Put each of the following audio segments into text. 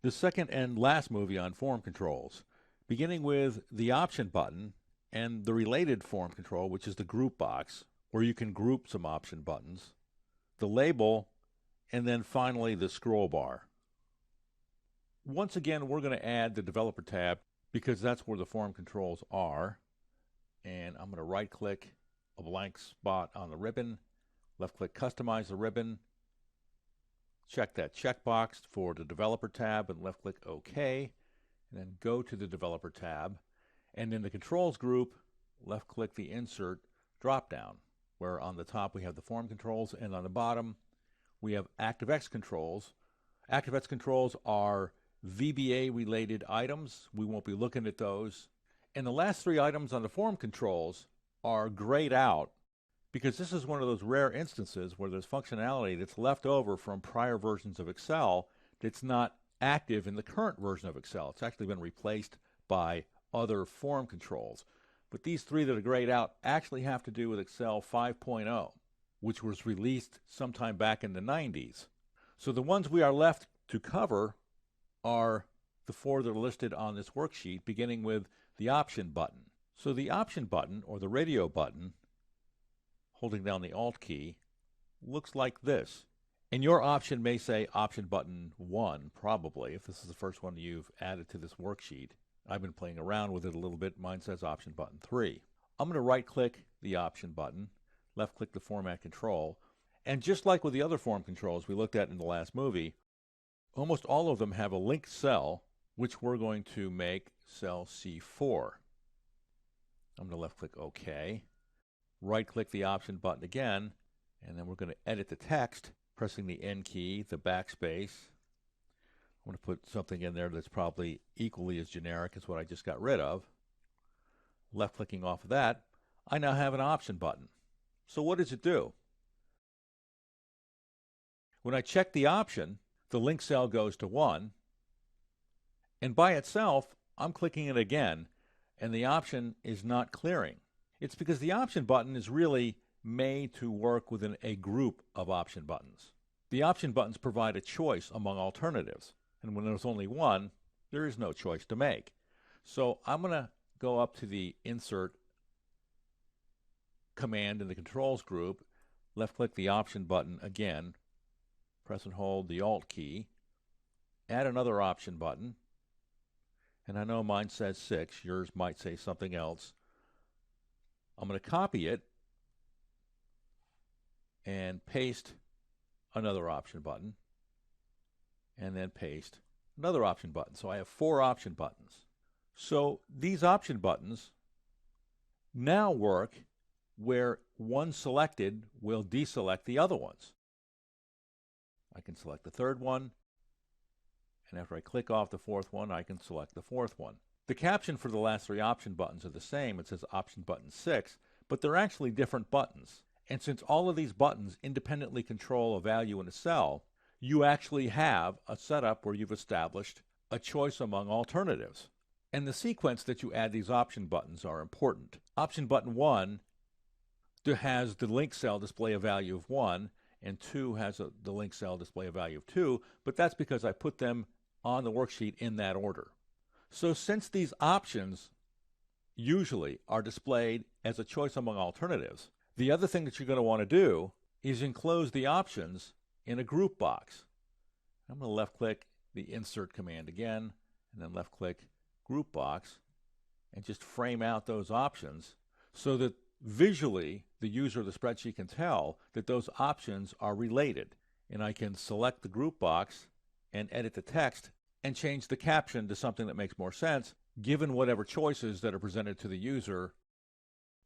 the second and last movie on form controls, beginning with the option button and the related form control, which is the group box, where you can group some option buttons, the label, and then finally the scroll bar. Once again, we're going to add the developer tab because that's where the form controls are. And I'm going to right click a blank spot on the ribbon, left click customize the ribbon, check that checkbox for the developer tab and left click OK, and then go to the developer tab. And in the controls group, left click the insert drop down, where on the top we have the form controls and on the bottom we have ActiveX controls. ActiveX controls are VBA related items. We won't be looking at those. And the last three items on the form controls are grayed out because this is one of those rare instances where there's functionality that's left over from prior versions of Excel that's not active in the current version of Excel. It's actually been replaced by other form controls. But these three that are grayed out actually have to do with Excel 5.0, which was released sometime back in the 90s. So the ones we are left to cover are the four that are listed on this worksheet, beginning with the option button. So the option button, or the radio button, holding down the Alt key, looks like this. And your option may say option button 1, probably, if this is the first one you've added to this worksheet. I've been playing around with it a little bit. Mine says option button 3. I'm going to right click the option button, left click the format control, and just like with the other form controls we looked at in the last movie, almost all of them have a linked cell, which we're going to make cell C4. I'm going to left click OK, right click the option button again, and then we're going to edit the text, pressing the N key, the backspace. I'm going to put something in there that's probably equally as generic as what I just got rid of. Left clicking off of that, I now have an option button. So what does it do? When I check the option, the link cell goes to 1, and by itself, I'm clicking it again, and the option is not clearing. It's because the option button is really made to work within a group of option buttons. The option buttons provide a choice among alternatives, and when there's only one, there is no choice to make. So I'm going to go up to the Insert command in the Controls group, left-click the option button again, press and hold the Alt key, add another option button, and I know mine says 6, yours might say something else. I'm going to copy it and paste another option button, and then paste another option button. So I have 4 option buttons. So these option buttons now work where one selected will deselect the other ones. I can select the third one, and after I click off the fourth one, I can select the fourth one. The caption for the last 3 option buttons are the same. It says option button 6, but they're actually different buttons. And since all of these buttons independently control a value in a cell, you actually have a setup where you've established a choice among alternatives. And the sequence that you add these option buttons are important. Option button 1 has the link cell display a value of 1, and 2 has the link cell display a value of 2, but that's because I put them on the worksheet in that order. So since these options usually are displayed as a choice among alternatives, the other thing that you're going to want to do is enclose the options in a group box. I'm going to left click the Insert command again, and then left click Group Box, and just frame out those options so that visually the user of the spreadsheet can tell that those options are related. And I can select the group box and edit the text and change the caption to something that makes more sense given whatever choices that are presented to the user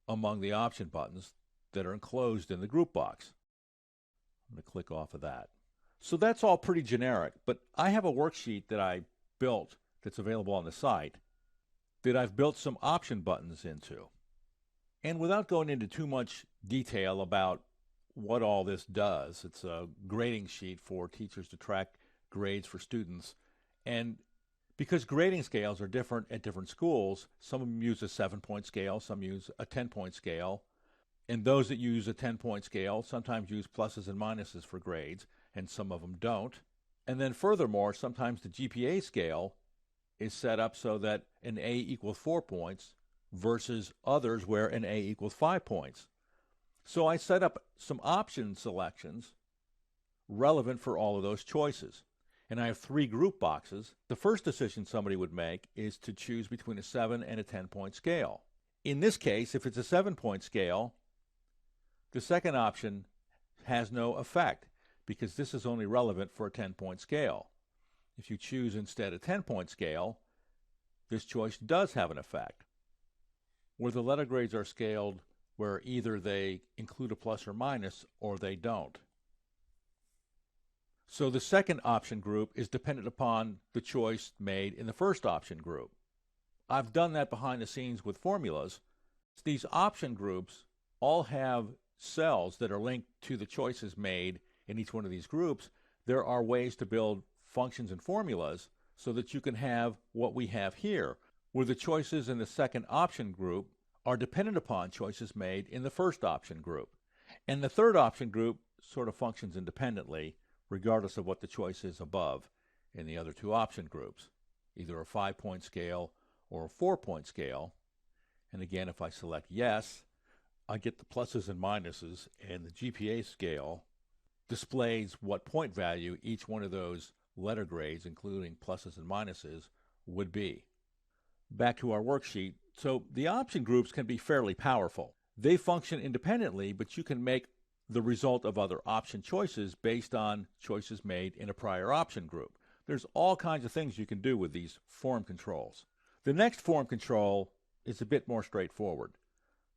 among the option buttons that are enclosed in the group box. I'm going to click off of that. So that's all pretty generic, but I have a worksheet that I built that's available on the site that I've built some option buttons into. And without going into too much detail about what all this does, it's a grading sheet for teachers to track grades for students. And because grading scales are different at different schools, some of them use a 7-point scale, some use a 10-point scale. And those that use a 10-point scale sometimes use pluses and minuses for grades, and some of them don't. And then furthermore, sometimes the GPA scale is set up so that an A equals 4 points versus others where an A equals 5 points. So I set up some option selections relevant for all of those choices. And I have 3 group boxes. The first decision somebody would make is to choose between a 7 and a 10-point scale. In this case, if it's a 7-point scale, the second option has no effect because this is only relevant for a 10-point scale. If you choose instead a 10-point scale, this choice does have an effect. Where the letter grades are scaled where either they include a plus or minus or they don't. So the second option group is dependent upon the choice made in the first option group. I've done that behind the scenes with formulas. These option groups all have cells that are linked to the choices made in each one of these groups. There are ways to build functions and formulas so that you can have what we have here, where the choices in the second option group are dependent upon choices made in the first option group. And the third option group sort of functions independently, regardless of what the choice is above in the other 2 option groups, either a 5-point scale or a 4-point scale. And again, if I select yes, I get the pluses and minuses, and the GPA scale displays what point value each one of those letter grades, including pluses and minuses, would be. Back to our worksheet. So the option groups can be fairly powerful. They function independently, but you can make the result of other option choices based on choices made in a prior option group. There's all kinds of things you can do with these form controls. The next form control is a bit more straightforward.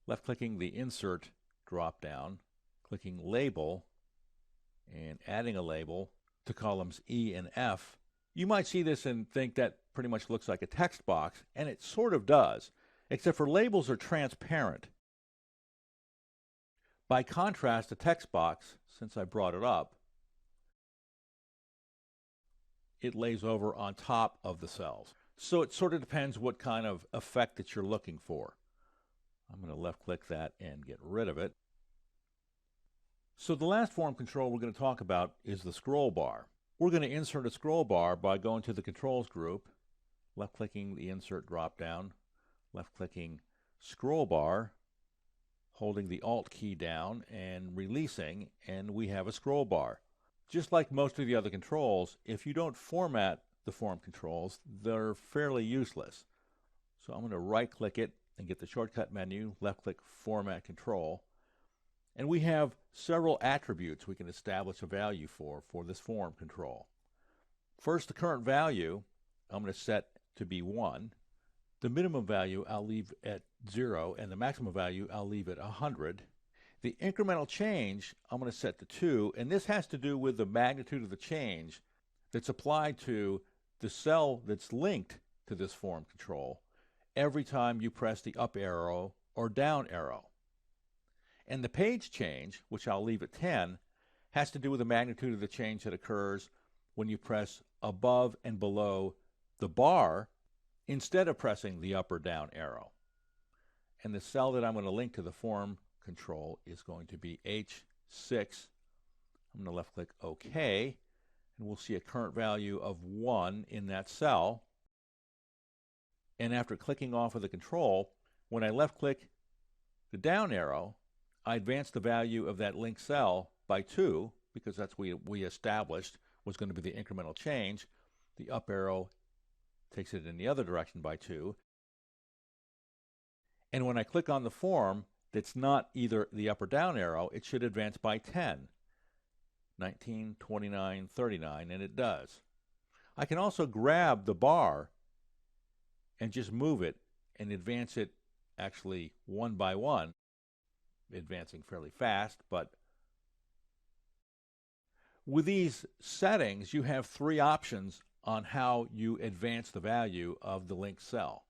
Left-clicking the Insert drop-down, clicking Label, and adding a label to columns E and F. You might see this and think that pretty much looks like a text box, and it sort of does, except for labels are transparent. By contrast, a text box, since I brought it up, it lays over on top of the cells. So it sort of depends what kind of effect that you're looking for. I'm going to left-click that and get rid of it. So the last form control we're going to talk about is the scroll bar. We're going to insert a scroll bar by going to the Controls group, left-clicking the Insert drop-down, left-clicking Scroll Bar, holding the Alt key down and releasing, and we have a scroll bar. Just like most of the other controls, if you don't format the form controls, they're fairly useless. So I'm going to right-click it and get the shortcut menu, left-click Format Control, and we have several attributes we can establish a value for this form control. First, the current value I'm going to set to be 1. The minimum value I'll leave at 0, and the maximum value I'll leave at 100. The incremental change I'm going to set to 2, and this has to do with the magnitude of the change that's applied to the cell that's linked to this form control every time you press the up arrow or down arrow. And the page change, which I'll leave at 10, has to do with the magnitude of the change that occurs when you press above and below the bar instead of pressing the up or down arrow. And the cell that I'm going to link to the form control is going to be H6. I'm going to left click OK, and we'll see a current value of 1 in that cell. And after clicking off of the control, when I left click the down arrow, I advance the value of that linked cell by 2, because that's what we established was going to be the incremental change. The up arrow takes it in the other direction by 2. And when I click on the form that's not either the up or down arrow, it should advance by 10. 19, 29, 39, and it does. I can also grab the bar and just move it and advance it actually one by one, advancing fairly fast, but with these settings, you have 3 options on how you advance the value of the linked cell.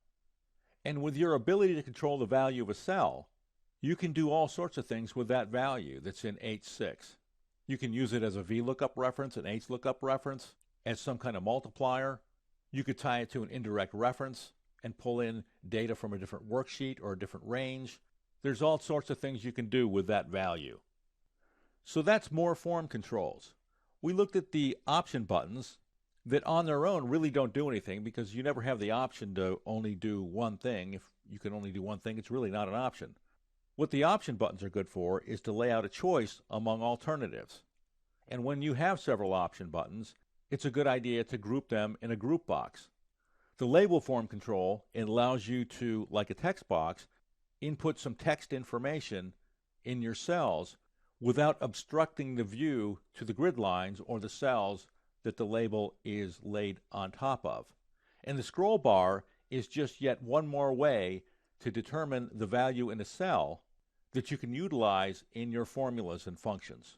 And with your ability to control the value of a cell, you can do all sorts of things with that value that's in H6. You can use it as a VLOOKUP reference, an HLOOKUP reference, as some kind of multiplier. You could tie it to an indirect reference and pull in data from a different worksheet or a different range. There's all sorts of things you can do with that value. So that's more form controls. we looked at the option buttons that on their own really don't do anything because you never have the option to only do one thing. If you can only do one thing, it's really not an option. What the option buttons are good for is to lay out a choice among alternatives. And when you have several option buttons, it's a good idea to group them in a group box. The label form control, it allows you to, like a text box, input some text information in your cells without obstructing the view to the grid lines or the cells that the label is laid on top of. And the scroll bar is just yet one more way to determine the value in a cell that you can utilize in your formulas and functions.